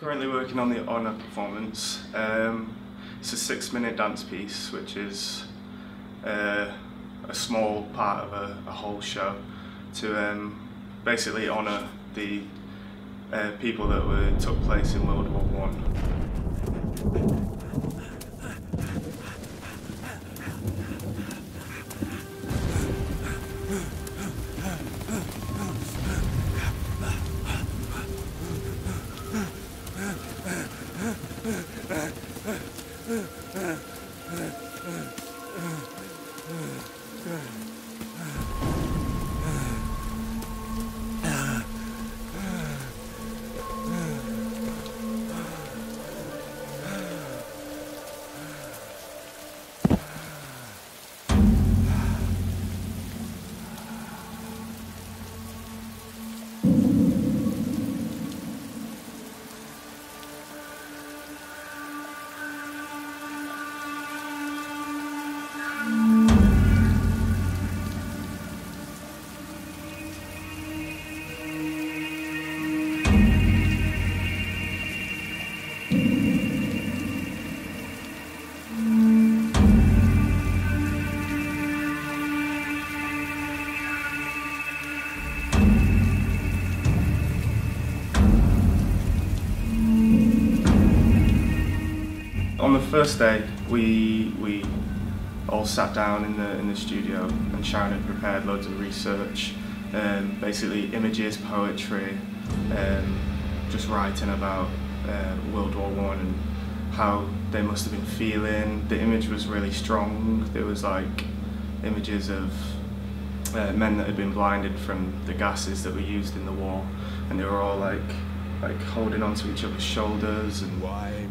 Currently working on the Honour performance. It's a 6-minute dance piece, which is a small part of a whole show to basically honour the people that took place in World War I. On the first day, we all sat down in the studio, and Sharon had prepared loads of research, basically images, poetry, just writing about World War I and how they must have been feeling. The image was really strong. There was like images of men that had been blinded from the gases that were used in the war, and they were all like holding onto each other's shoulders, and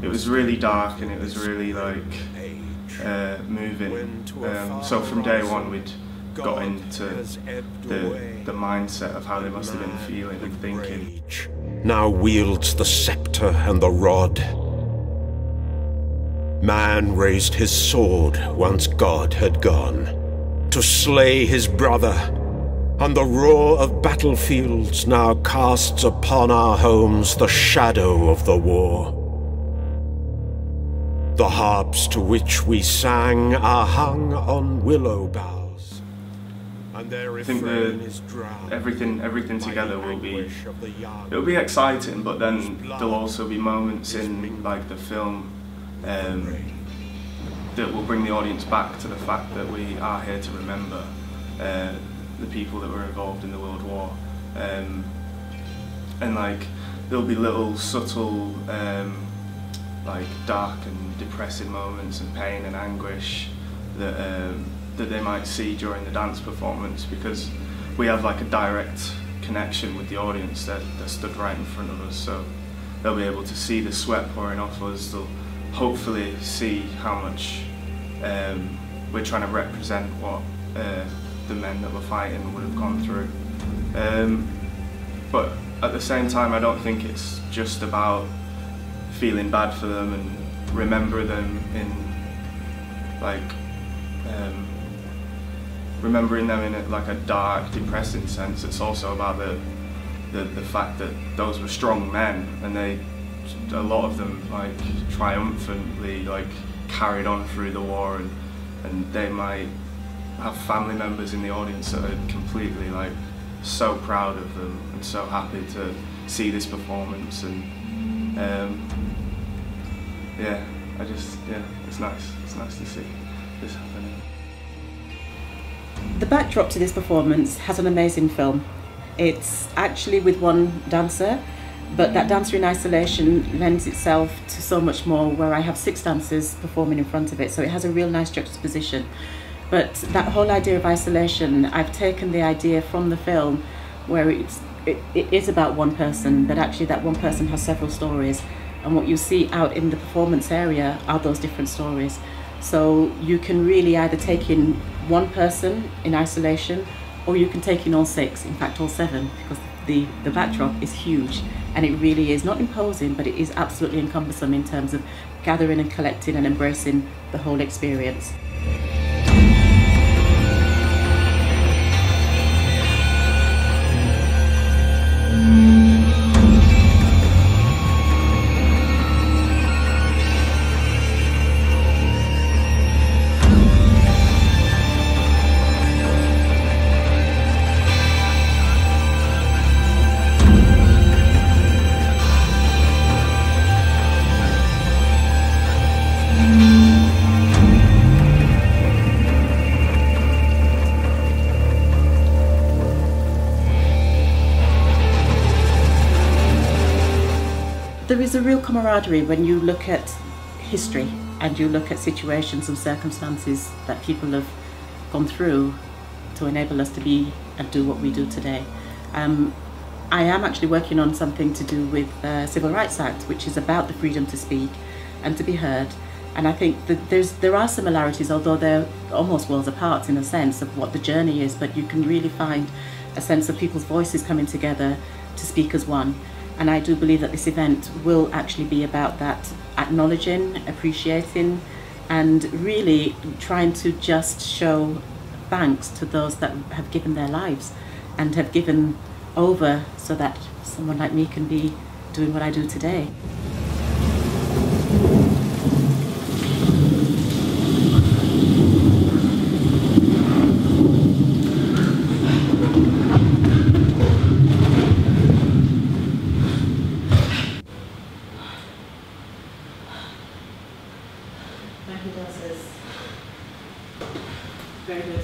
it was really dark and it was really like moving. So from day one we'd got into the mindset of how they must have been feeling and thinking. Now wields the scepter and the rod. Man raised his sword once God had gone, to slay his brother, and the roar of battlefields now casts upon our homes the shadow of the war. The harps to which we sang are hung on willow boughs, and their refrain is drowned. Everything together it'll be exciting, but then there'll also be moments in like the film that will bring the audience back to the fact that we are here to remember the people that were involved in the World War, and like there'll be little subtle like dark and depressing moments and pain and anguish that they might see during the dance performance, because we have like a direct connection with the audience that stood right in front of us, so they'll be able to see the sweat pouring off us. They'll hopefully see how much we're trying to represent what the men that were fighting would have gone through. But at the same time, I don't think it's just about feeling bad for them and remember them in like remembering them in like a dark, depressing sense. It's also about the fact that those were strong men, and a lot of them like triumphantly like carried on through the war, and they might have family members in the audience that are completely like so proud of them and so happy to see this performance, and yeah, it's nice to see this happening. The backdrop to this performance has an amazing film. It's actually with one dancer, but that dancer in isolation lends itself to so much more, where I have 6 dancers performing in front of it, so it has a real nice juxtaposition. But that whole idea of isolation, I've taken the idea from the film where it is about one person, but actually that one person has several stories, and what you see out in the performance area are those different stories. So you can really either take in one person in isolation, or you can take in all 6, in fact all 7, because the backdrop is huge, and it really is not imposing, but it is absolutely encompassing in terms of gathering and collecting and embracing the whole experience. camaraderie when you look at history and you look at situations and circumstances that people have gone through to enable us to be and do what we do today. I am actually working on something to do with Civil Rights Act, which is about the freedom to speak and to be heard. And I think that there are similarities, although they're almost worlds apart in a sense of what the journey is, but you can really find a sense of people's voices coming together to speak as one. And I do believe that this event will actually be about that, acknowledging, appreciating, and really trying to just show thanks to those that have given their lives and have given over so that someone like me can be doing what I do today. He does this. Very good.